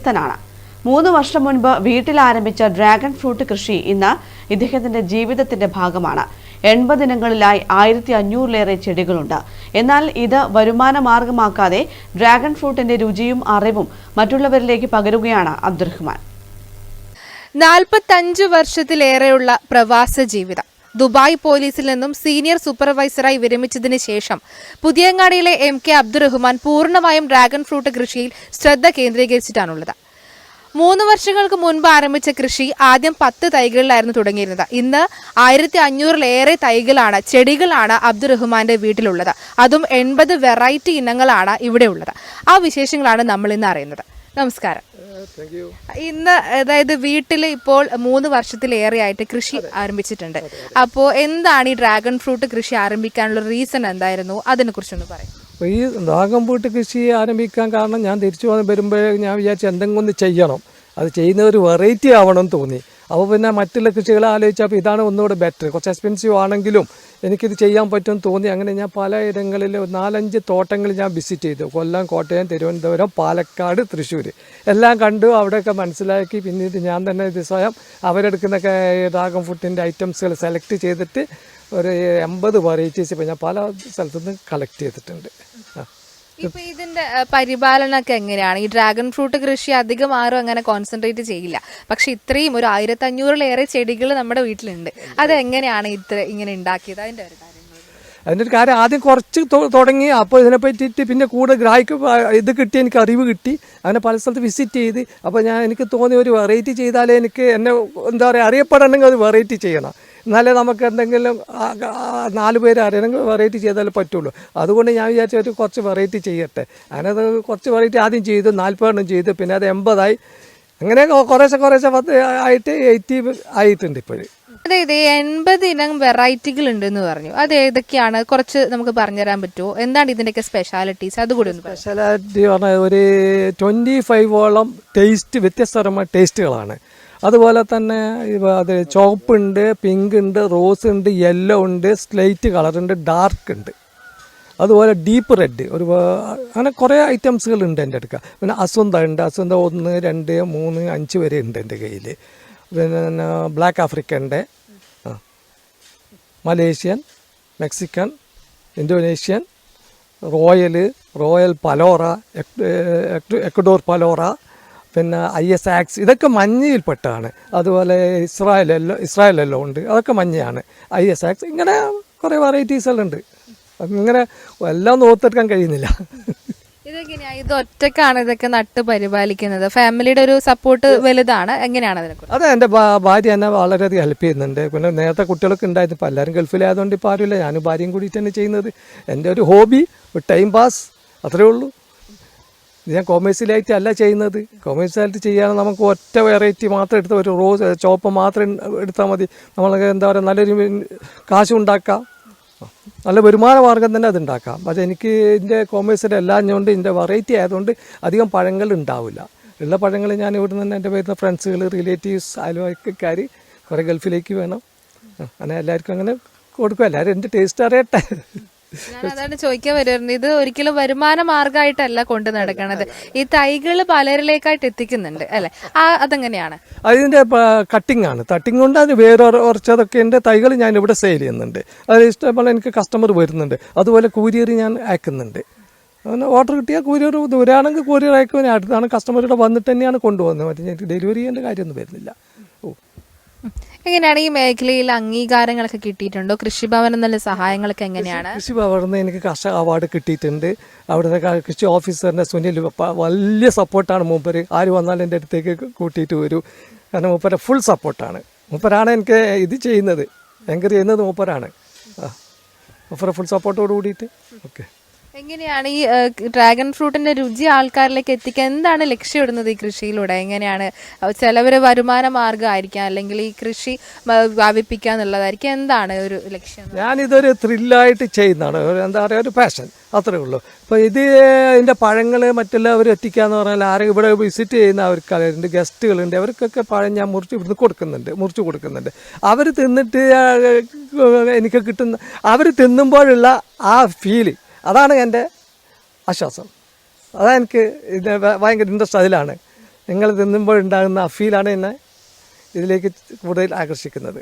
പ്രശസ്തനാണ്. 3 വർഷം മുൻപ് വീട്ടിൽ ആരംഭിച്ച ഡ്രാഗൺ ഫ്രൂട്ട് കൃഷി ഇന്ന് ഇദ്ദേഹത്തിന്റെ ജീവിതത്തിന്റെ ഭാഗമാണ്. 80 ഇനങ്ങളിലായി 1500-ലേറെ ചെടികളുണ്ട്. എന്നാൽ ഇത് വരുമാന മാർഗമാക്കാതെ ഡ്രാഗൺ ഫ്രൂട്ടിന്റെ രുചിയും അറിവും മറ്റുള്ളവരിലേക്ക് പകരുകയാണ് അബ്ദുറഹ്മാൻ. 45 വർഷത്തിലേറെയുള്ള പ്രവാസ ജീവിതം. ദുബായ് പോലീസിൽ നിന്നും സീനിയർ സൂപ്പർവൈസറായി വിരമിച്ചതിന് ശേഷം പുതിയങ്ങാടിയിലെ MK അബ്ദുറഹ്മാൻ പൂർണ്ണമായും ഡ്രാഗൺ ഫ്രൂട്ട് കൃഷിയിൽ ശ്രദ്ധ കേന്ദ്രീകരിച്ചിട്ടാണുള്ളത്. 3 വർഷങ്ങൾക്ക് മുൻപ് ആരംഭിച്ച കൃഷി ആദ്യം 10 തൈകളിലായിരുന്നു തുടങ്ങിയിരുന്നത്. ഇന്ന് 1500-ലേറെ തൈകളാണ്, ചെടികളാണ് അബ്ദുറഹ്മാന്റെ വീട്ടിലുള്ളത്. അതും 80 വെറൈറ്റി ഇനങ്ങളാണ് ഇവിടെ ഉള്ളത്. ആ വിശേഷങ്ങളാണ് നമ്മൾ ഇന്ന് അറിയുന്നത്. നമസ്കാരം. ഇന്ന് അതായത് വീട്ടിൽ ഇപ്പോൾ 3 വർഷത്തിലേറെയായിട്ട് കൃഷി ആരംഭിച്ചിട്ടുണ്ട്. അപ്പോൾ എന്താണ് ഈ ഡ്രാഗൺ ഫ്രൂട്ട് കൃഷി ആരംഭിക്കാനുള്ള റീസൺ എന്തായിരുന്നു? അതിനെ കുറിച്ചൊന്ന് പറയാം. അപ്പോൾ ഈ ഡ്രാഗൺ ഫ്രൂട്ട് കൃഷി ആരംഭിക്കാൻ കാരണം ഞാൻ തിരിച്ചു വരുമ്പോൾ ഞാൻ വിചാരിച്ചു എന്തെങ്കിലും ഒന്ന് ചെയ്യണം, അത് ചെയ്യുന്ന ഒരു വെറൈറ്റി ആവണം തോന്നി. അപ്പോൾ പിന്നെ മറ്റുള്ള കൃഷികളെ ആലോചിച്ചപ്പോൾ ഇതാണ് ഒന്നുകൂടെ ബെറ്റർ. കുറച്ച് എക്സ്പെൻസീവ് ആണെങ്കിലും എനിക്കിത് ചെയ്യാൻ പറ്റുമെന്ന് തോന്നി. അങ്ങനെ ഞാൻ പലയിടങ്ങളിൽ 4-5 തോട്ടങ്ങൾ ഞാൻ വിസിറ്റ് ചെയ്തു. കൊല്ലം, കോട്ടയം, തിരുവനന്തപുരം, പാലക്കാട്, തൃശ്ശൂർ എല്ലാം കണ്ടു. അവിടെയൊക്കെ മനസ്സിലാക്കി പിന്നീട് ഞാൻ തന്നെ ഇത് സ്വയം അവരെടുക്കുന്ന ഡ്രാഗൺ ഫ്രൂട്ടിൻ്റെ ഐറ്റംസുകൾ സെലക്ട് ചെയ്തിട്ട് ഒരു 80 വെറൈറ്റീസ് ഇപ്പോൾ ഞാൻ പല സ്ഥലത്തുനിന്ന് കളക്ട് ചെയ്തിട്ടുണ്ട്. ഇപ്പൊ ഇതിന്റെ പരിപാലനമൊക്കെ എങ്ങനെയാണ്? ഈ ഡ്രാഗൺ ഫ്രൂട്ട് കൃഷി അധികം ആരും അങ്ങനെ കോൺസെൻട്രേറ്റ് ചെയ്യില്ല. പക്ഷെ ഇത്രയും ഒരു 1500-ലേറെ ചെടികൾ നമ്മുടെ വീട്ടിലുണ്ട്. അതെങ്ങനെയാണ് ഇങ്ങനെ ഉണ്ടാക്കിയത്? അതിൻ്റെ ഒരു കാര്യം ആദ്യം കുറച്ച് തുടങ്ങി. അപ്പോൾ ഇതിനെ പറ്റിയിട്ട് പിന്നെ കൂടെ ഇത് കിട്ടി, എനിക്ക് അറിവ് കിട്ടി. അങ്ങനെ പല സ്ഥലത്ത് വിസിറ്റ് ചെയ്ത് അപ്പോൾ എനിക്ക് തോന്നി ഒരു വെറൈറ്റി ചെയ്താലേ എനിക്ക് എന്നെ എന്താ പറയുക അറിയപ്പെടണമെങ്കിൽ ഒരു വെറൈറ്റി ചെയ്യണം. എന്നാലേ നമുക്ക് എന്തെങ്കിലും 4 പേര് അറിയണമെങ്കിൽ വെറൈറ്റി ചെയ്താലേ പറ്റുള്ളൂ. അതുകൊണ്ട് ഞാൻ വിചാരിച്ച ഒരു കുറച്ച് വെറൈറ്റി ചെയ്യട്ടെ. അങ്ങനെ അത് കുറച്ച് വെറൈറ്റി ആദ്യം ചെയ്തു, 40 എണ്ണം ചെയ്തു. പിന്നെ അത് 80 അങ്ങനെ കുറേശ്ശെ 10 ആയിട്ട് 80 ആയിട്ടുണ്ട് ഇപ്പോഴും. അതായത് 80 ഇനം വെറൈറ്റികൾ ഉണ്ടെന്ന് പറഞ്ഞു. അത് ഏതൊക്കെയാണ്? കുറച്ച് നമുക്ക് പറഞ്ഞുതരാൻ പറ്റുമോ? എന്താണ് ഇതിൻ്റെയൊക്കെ സ്പെഷ്യാലിറ്റീസ്? അതുകൂടി ഒന്ന്. സ്പെഷ്യാലിറ്റി പറഞ്ഞാൽ ഒരു 25ഓളം വ്യത്യസ്തതരമായ ടേസ്റ്റുകളാണ്. അതുപോലെ തന്നെ അത് ചുവപ്പുണ്ട്, പിങ്ക് ഉണ്ട്, റോസ് ഉണ്ട്, യെല്ലോ ഉണ്ട്, സ്ലേറ്റ് കളറുണ്ട്, ഡാർക്ക് ഉണ്ട്, അതുപോലെ ഡീപ്പ് റെഡ്, അങ്ങനെ കുറേ ഐറ്റംസുകളുണ്ട് എൻ്റെ അടുക്ക. പിന്നെ അസുന്ത ഉണ്ട്. അസുന്ത 1, 2, 3, 5 വരെ ഉണ്ട് എൻ്റെ കയ്യിൽ. പിന്നെ ബ്ലാക്ക് ആഫ്രിക്കൻ്റെ, Malaysian, Mexican, Indonesian, royal Palora, Ecuador Palora, പിന്നെ IS ഇതൊക്കെ മഞ്ഞയിൽപ്പെട്ടാണ്. അതുപോലെ ഇസ്രായേലെല്ലാം ഉണ്ട്, അതൊക്കെ മഞ്ഞയാണ്. IS ഇങ്ങനെ കുറേ വെറൈറ്റീസുകളുണ്ട്. ഇങ്ങനെ എല്ലാം ഓർത്തെടുക്കാൻ കഴിയുന്നില്ല. ഇതെങ്ങനെയാണ്? ഇത് ഒറ്റക്കാണ് ഇതൊക്കെ നട്ട് പരിപാലിക്കുന്നത്? ഫാമിലിയുടെ ഒരു സപ്പോർട്ട് വലുതാണ്. എങ്ങനെയാണ് അതിനെക്കുറിച്ച്? അതെ, എൻ്റെ ഭാര്യ എന്നെ വളരെയധികം ഹെൽപ്പ് ചെയ്യുന്നുണ്ട്. പിന്നെ നേരത്തെ കുട്ടികളൊക്കെ ഉണ്ടായിരുന്നു. ഇപ്പോൾ എല്ലാവരും ഗൾഫിലായതുകൊണ്ട് ഇപ്പോൾ ആരുമില്ല. ഞാനും ഭാര്യയും കൂടിയിട്ട് തന്നെ ചെയ്യുന്നത്. എൻ്റെ ഒരു ഹോബി, ഒരു ടൈം പാസ്, അത്രേ ഉള്ളൂ. ഞാൻ കൊമേഴ്സ്യലായിട്ടല്ല ചെയ്യുന്നത്. കൊമേഴ്സ്യലായിട്ട് ചെയ്യാൻ നമുക്ക് ഒറ്റ വെറൈറ്റി മാത്രം എടുത്ത് ഒരു റോസ് ചോപ്പ് മാത്രം എടുത്താൽ മതി. നമ്മൾക്ക് എന്താ പറയുക, നല്ലൊരു കാശ് ഉണ്ടാക്കാം, നല്ല വരുമാന മാർഗം തന്നെ അത് ഉണ്ടാക്കാം. പക്ഷേ എനിക്ക് ഇതിൻ്റെ കൊമേഴ്സിൻ്റെ എല്ലാം കൊണ്ട് ഇതിൻ്റെ വെറൈറ്റി ആയതുകൊണ്ട് അധികം പഴങ്ങൾ ഉണ്ടാവില്ല. ഉള്ള പഴങ്ങൾ ഞാൻ ഇവിടെ നിന്ന് എൻ്റെ വരുന്ന ഫ്രണ്ട്സുകൾ, റിലേറ്റീവ്സ്, അയൽവക്കക്കാർ കുറേ ഗൾഫിലേക്ക് വേണം, അങ്ങനെ എല്ലാവർക്കും അങ്ങനെ കൊടുക്കും. എല്ലാവരും എൻ്റെ ടേസ്റ്റ് അറിയട്ടെ. അതാണ് ചോദിക്കാൻ വരുന്നത്. ഇത് ഒരിക്കലും വരുമാന മാർഗമായിട്ടല്ല കൊണ്ട് നടക്കണത്. ഈ തൈകൾ പലരിലേക്കായിട്ട് എത്തിക്കുന്നുണ്ട് അല്ലെ? അതെങ്ങനെയാണ്? അതിൻ്റെ കട്ടിംഗ് ആണ്. കട്ടിംഗ് കൊണ്ട് അത് വേറെ കുറച്ചതൊക്കെ എൻ്റെ തൈകൾ ഞാൻ ഇവിടെ സെയിൽ ചെയ്യുന്നുണ്ട്. അത് ഇഷ്ടംപോലെ എനിക്ക് കസ്റ്റമർ വരുന്നുണ്ട്. അതുപോലെ കൂരിയർ ഞാൻ അയക്കുന്നുണ്ട്. അങ്ങനെ ഓർഡർ കിട്ടിയാൽ കൂരിയർ, ദൂരാണെങ്കിൽ കൂരിയർ അയക്കും. അടുത്താണ് കസ്റ്റമറുടെ വന്നിട്ട് തന്നെയാണ് കൊണ്ടുപോകുന്നത്. മറ്റേ എനിക്ക് ഡെലിവറി ചെയ്യേണ്ട കാര്യമൊന്നും വരുന്നില്ല. എങ്ങനെയാണ് ഈ മേഖലയിൽ അംഗീകാരങ്ങളൊക്കെ കിട്ടിയിട്ടുണ്ടോ? കൃഷിഭവൻ എന്നുള്ള സഹായങ്ങളൊക്കെ എങ്ങനെയാണ്? കൃഷിഭവനിൽ നിന്ന് എനിക്ക് കർഷക അവാർഡ് കിട്ടിയിട്ടുണ്ട്. അവിടുത്തെ കൃഷി ഓഫീസറിൻ്റെ സുനിൽ വലിയ സപ്പോർട്ടാണ്. മൂപ്പര് ആര് വന്നാലും എൻ്റെ അടുത്തേക്ക് കൂട്ടിയിട്ട് വരും. കാരണം മൂപ്പര ഫുൾ സപ്പോർട്ടാണ്. മൂപ്പരാണ് എനിക്ക് ഇത് ചെയ്യുന്നത്, എൻകറേജ് ചെയ്യുന്നത് മൂപ്പരാണ്. മൂപ്പര ഫുൾ സപ്പോർട്ടോട് കൂടിയിട്ട്. ഓക്കെ. എങ്ങനെയാണ് ഈ ഡ്രാഗൺ ഫ്രൂട്ടിന്റെ രുചി ആൾക്കാരിലേക്ക് എത്തിക്കാൻ എന്താണ് ലക്ഷ്യമിടുന്നത് ഈ കൃഷിയിലൂടെ? എങ്ങനെയാണ്? ചിലവർ വരുമാന മാർഗമായിരിക്കാം, അല്ലെങ്കിൽ ഈ കൃഷി വ്യാപിപ്പിക്കുക എന്നുള്ളതായിരിക്കും. എന്താണ് ഒരു ലക്ഷ്യം? ഞാനിതൊരു ത്രില്ലായിട്ട് ചെയ്യുന്നതാണ്. എന്താ പറയുക, ഒരു പാഷൻ, അത്രേ ഉള്ളൂ. അപ്പോൾ ഇതിൻ്റെ പഴങ്ങൾ മറ്റുള്ളവർ എത്തിക്കുക എന്ന് പറഞ്ഞാൽ ആരും ഇവിടെ വിസിറ്റ് ചെയ്യുന്ന അവർക്കുണ്ട്, ഗസ്റ്റുകളുണ്ട്, അവർക്കൊക്കെ പഴം ഞാൻ ഇവിടുന്ന് മുറിച്ച് കൊടുക്കുന്നുണ്ട്. അവർ തിന്നിട്ട് എനിക്ക് കിട്ടുന്ന, അവർ തിന്നുമ്പോഴുള്ള ആ ഫീല്, അതാണ് എൻ്റെ ആശ്വാസം. അതാണ് എനിക്ക് ഇത് ഭയങ്കര ഇൻട്രസ്റ്റ് അതിലാണ്. നിങ്ങൾ തിന്നുമ്പോൾ ഉണ്ടാകുന്ന ആ ഫീലാണ് എന്നെ ഇതിലേക്ക് കൂടുതൽ ആകർഷിക്കുന്നത്.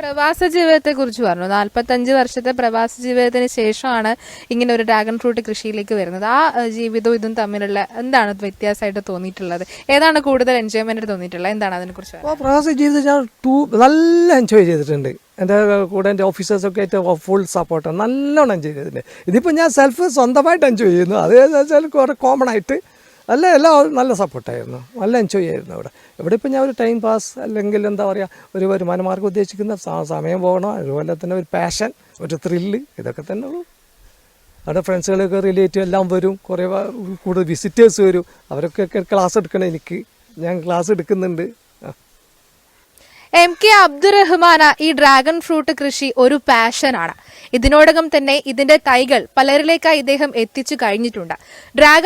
പ്രവാസ ജീവിതത്തെ കുറിച്ച് പറഞ്ഞു. 45 വർഷത്തെ പ്രവാസ ജീവിതത്തിന് ശേഷമാണ് ഇങ്ങനെ ഒരു ഡ്രാഗൺ ഫ്രൂട്ട് കൃഷിയിലേക്ക് വരുന്നത്. ആ ജീവിതവും ഇതും തമ്മിലുള്ള എന്താണ് വ്യത്യാസമായിട്ട് തോന്നിയിട്ടുള്ളത്? ഏതാണ് കൂടുതൽ എൻജോയ്മെന്റ് തോന്നിയിട്ടുള്ളത്? എന്താണ് അതിനെക്കുറിച്ച്? അപ്പോൾ പ്രവാസ ജീവിതം ഞാൻ നല്ല എൻജോയ് ചെയ്തിട്ടുണ്ട്. എൻ്റെ കൂടെ എൻ്റെ ഓഫീസേഴ്സൊക്കെ ആയിട്ട് ഫുൾ സപ്പോർട്ടാണ്, നല്ലോണം എൻജോയ് ചെയ്തിട്ടുണ്ട്. ഇതിപ്പോൾ ഞാൻ സ്വന്തമായിട്ട് എൻജോയ് ചെയ്യുന്നു. അതേന്ന് വെച്ചാൽ കുറേ കോമൺ ആയിട്ട് എല്ലാം നല്ല സപ്പോർട്ടായിരുന്നു, നല്ല എൻജോയ് ആയിരുന്നു ഇവിടെ ഇപ്പോൾ ഞാൻ ഒരു ടൈം പാസ് അല്ലെങ്കിൽ എന്താ പറയുക ഒരു വരുമാനമാർഗ്ഗം ഉദ്ദേശിക്കുന്ന സമയം പോകണം, അതുപോലെ തന്നെ ഒരു പാഷൻ, ഒരു ത്രില്ല്, ഇതൊക്കെ തന്നെ ഉള്ളൂ. അവിടെ ഫ്രണ്ട്സുകളൊക്കെ റിലേറ്റീവ് എല്ലാം വരും, കുറേ കൂടുതൽ വിസിറ്റേഴ്സ് വരും. അവരൊക്കെ ക്ലാസ് എടുക്കണം, ഞാൻ ക്ലാസ് എടുക്കുന്നുണ്ട്. MK അബ്ദുറഹ്മാന ഈ ഡ്രാഗൺ ഫ്രൂട്ട് കൃഷി ഒരു പാഷനാണ്. ഇതിനോടകം തന്നെ ഇതിന്റെ തൈകൾ പലരിലേക്കായി ഇദ്ദേഹം എത്തിച്ചു കഴിഞ്ഞിട്ടുണ്ട്.